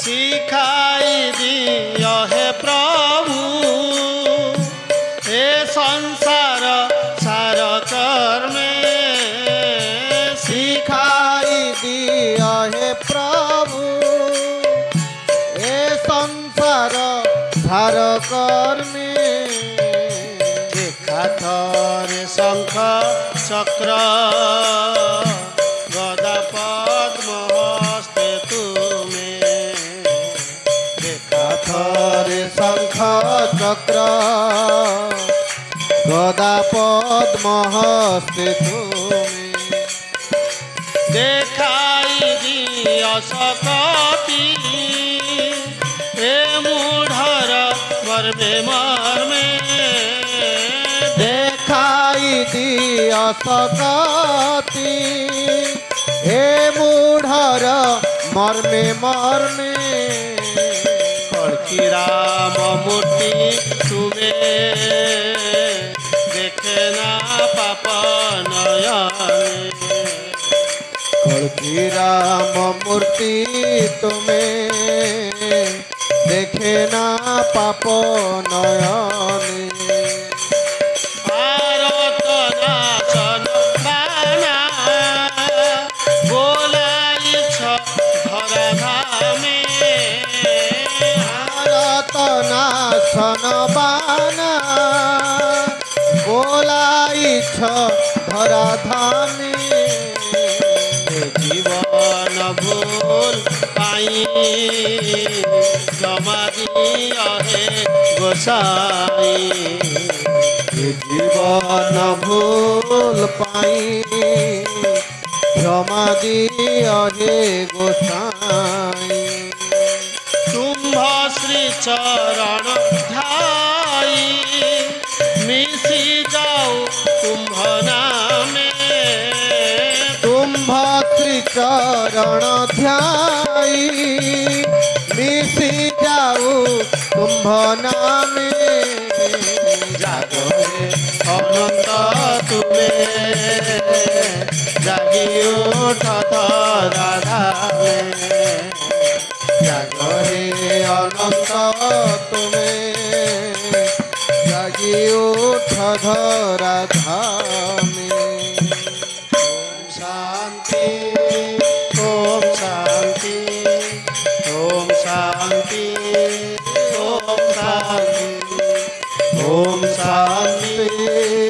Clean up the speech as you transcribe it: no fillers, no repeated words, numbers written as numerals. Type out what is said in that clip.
सिखाई दिया है प्रभु हे संसार सार कर्मे सिखा दिया हे प्रभु ए संसार धार कर्मे देखा थरे शंख चक्र गदा पद्म हस्ते तुम्हें देखा थरे शंख चक्र गदा पद्म हस्ते तुम्हें देखाई दिया सकती हे मूढ़र मर्मे मर्मे देखाई दिया सकती हे मूढ़र मर्मे मर्मे कड़की राम मूर्ति तुम्हें देखे ना पाप नयने कड़की राम मूर्ति तुम्हें देखे ना पाप नयने भारत नाशन बाना बोलाई धरा धामे भारत नाशन बाना बोलाई धरा धामे जीवन भूल पाई जमा दिया है गोसाई जीवन भूल पाई क्षमा दिया हे गोसाई तुम्भ श्री चरण ध्याई मिसी जाओ तुम्भ नामे तुम्भ श्री चरण ध्याई मिसी जाऊ तुम्भ नामे जागो अनंत तुम्हें जागी उठ राधा जागो हे अनंत तुम्हें जागी उठ धरा धामे शांति ओम शांति ओम शांति ओम शांति ओम शांति